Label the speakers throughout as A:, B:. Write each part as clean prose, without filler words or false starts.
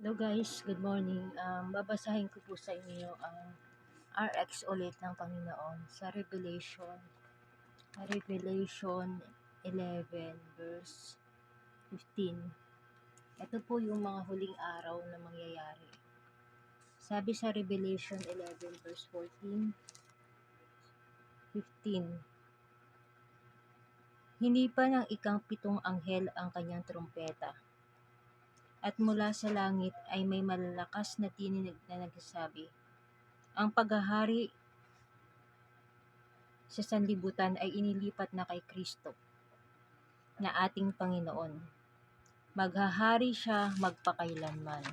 A: Hello guys, good morning. Babasahin ko po sa inyo ang RX ulit ng Panginoon sa Revelation 11 verse 15. Ito po yung mga huling araw na mangyayari. Sabi sa Revelation 11 verse 14, 15. Hinipa ng ikang-pitong anghel ang kanyang trumpeta. At mula sa langit ay may malalakas na tinig na nagsasabi, ang paghahari sa sanlibutan ay inilipat na kay Kristo na ating Panginoon. Maghahari siya magpakailanman.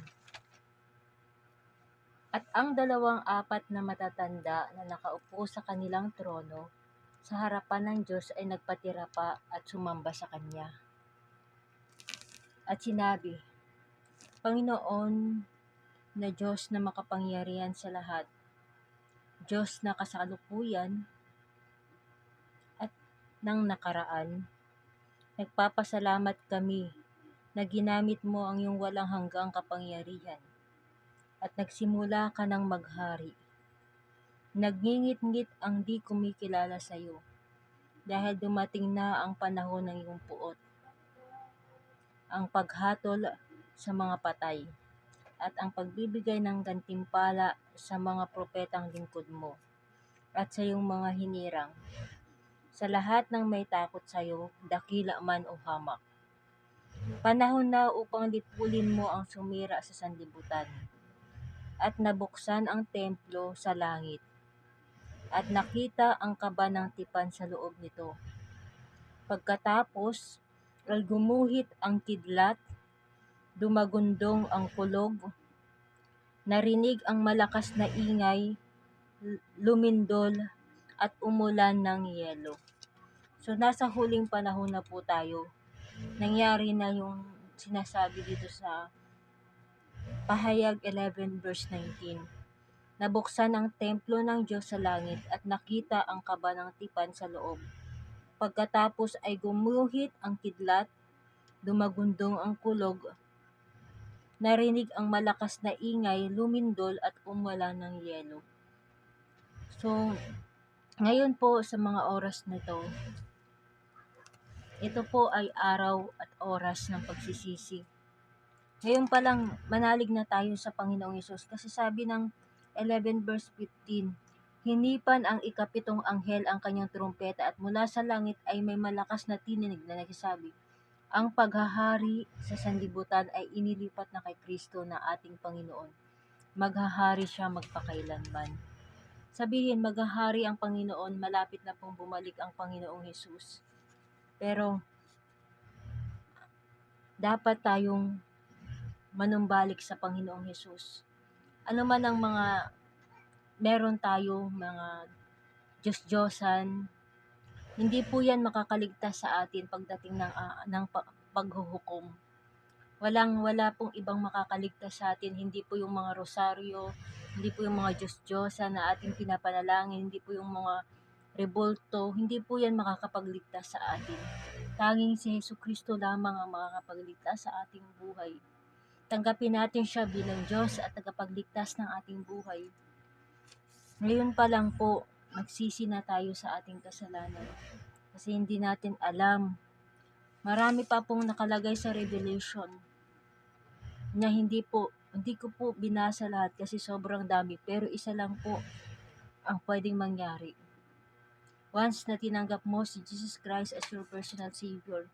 A: At ang 24 na matatanda na nakaupo sa kanilang trono sa harapan ng Diyos ay nagpatira pa at sumamba sa Kanya. At sinabi, Panginoon na Diyos na makapangyarihan sa lahat, Diyos na kasalukuyan at ng nakaraan, nagpapasalamat kami na ginamit mo ang iyong walang hanggang kapangyarihan at nagsimula ka ng maghari. Nagngingit-ngit ang di kumikilala sa iyo dahil dumating na ang panahon ng iyong puot, ang paghatol sa mga patay at ang pagbibigay ng gantimpala sa mga propetang lingkod mo at sa iyong mga hinirang, sa lahat ng may takot sa iyo, dakila man o hamak. Panahon na upang lipulin mo ang sumira sa sanlibutan at nabuksan ang templo sa langit at nakita ang kaba ng tipan sa loob nito. Pagkatapos ay gumuhit ang kidlat, dumagundong ang kulog, narinig ang malakas na ingay, lumindol at umulan ng yelo. So nasa huling panahon na po tayo. Nangyari na yung sinasabi dito sa Pahayag 11 verse 19. Nabuksan ang templo ng Diyos sa langit at nakita ang kaba ng tipan sa loob. Pagkatapos ay gumuhit ang kidlat, dumagundong ang kulog, narinig ang malakas na ingay, lumindol at umulan ng yelo. So, ngayon po sa mga oras na ito po ay araw at oras ng pagsisisi. Ngayon pa lang manalig na tayo sa Panginoong Hesus kasi sabi ng 11 verse 15, hinipan ang ikapitong anghel ang kanyang trumpeta at mula sa langit ay may malakas na tinig na nagsasabi, ang paghahari sa sanlibutan ay inilipat na kay Kristo na ating Panginoon. Maghahari siya magpakailanman. Sabihin, maghahari ang Panginoon, malapit na pong bumalik ang Panginoong Hesus. Pero dapat tayong manumbalik sa Panginoong Hesus. Ano man ang mga meron tayo, mga Diyos-Diyosan, hindi po yan makakaligtas sa atin pagdating ng paghuhukom. Wala pong ibang makakaligtas sa atin, hindi po yung mga rosaryo, hindi po yung mga Diyos-Diyosan na ating pinapanalangin, hindi po yung mga rebulto, hindi po yan makakapagligtas sa atin. Tanging si Jesucristo lamang ang makakapagligtas sa ating buhay. Tanggapin natin siya bilang Diyos at tagapagligtas ng ating buhay. Ngayon pa lang po, magsisi na tayo sa ating kasalanan kasi hindi natin alam. Marami pa pong nakalagay sa Revelation na hindi ko po binasa lahat kasi sobrang dami, pero isa lang po ang pwedeng mangyari. Once na tinanggap mo si Jesus Christ as your personal Savior,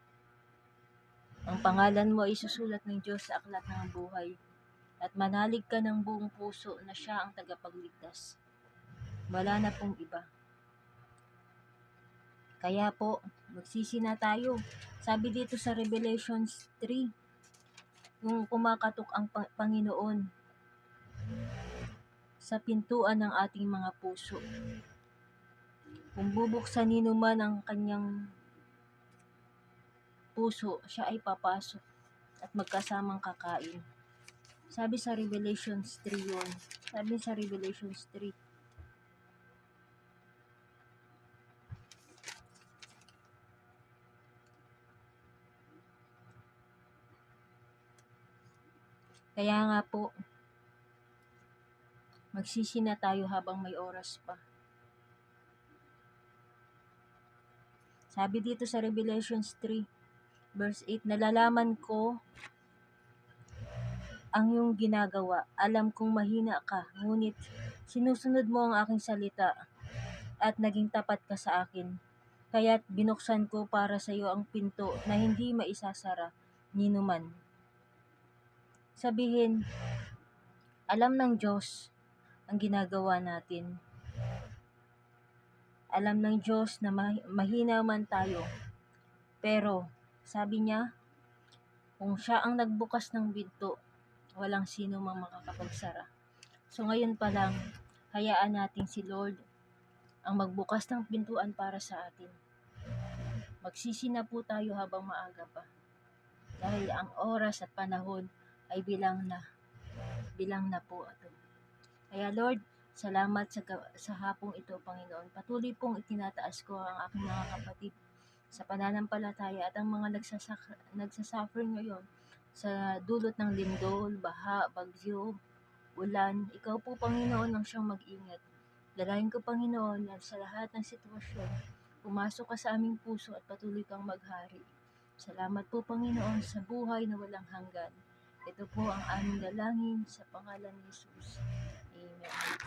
A: ang pangalan mo ay isusulat ng Diyos sa aklat ng buhay at manalig ka ng buong puso na siya ang tagapagligtas. Wala na pong iba. Kaya po, magsisi na tayo. Sabi dito sa Revelation 3, yung kumakatok ang Panginoon sa pintuan ng ating mga puso. Kung bubuksan nino man ang kanyang puso, siya ay papasok at magkasamang kakain. Sabi sa Revelations 3 yun. Sabi sa Revelations 3, Kaya nga po, magsisi na tayo habang may oras pa. Sabi dito sa Revelations 3, verse 8, nalalaman ko ang iyong ginagawa. Alam kong mahina ka, ngunit sinusunod mo ang aking salita at naging tapat ka sa akin. Kaya't binuksan ko para sa iyo ang pinto na hindi maisasara ni numan. Sabihin, alam ng Diyos ang ginagawa natin. Alam ng Diyos na mahina man tayo. Pero, sabi niya, kung siya ang nagbukas ng pinto, walang sino mang makakapagsara. So ngayon pa lang, hayaan natin si Lord ang magbukas ng pintuan para sa atin. Magsisi na po tayo habang maaga pa. Dahil ang oras at panahon ay bilang na po ito. Kaya Lord, salamat sa hapong ito, Panginoon. Patuloy pong itinataas ko ang aking mga kapatid sa pananampalataya at ang mga nagsasuffer ngayon sa dulot ng lindol, baha, bagyo, ulan. Ikaw po, Panginoon, ang siyang mag-ingat. Dalayan ko, Panginoon, na sa lahat ng sitwasyon, pumasok ka sa aming puso at patuloy kang maghari. Salamat po, Panginoon, sa buhay na walang hanggan. Ito po ang aming dalangin sa pangalan ni Jesus. Amen.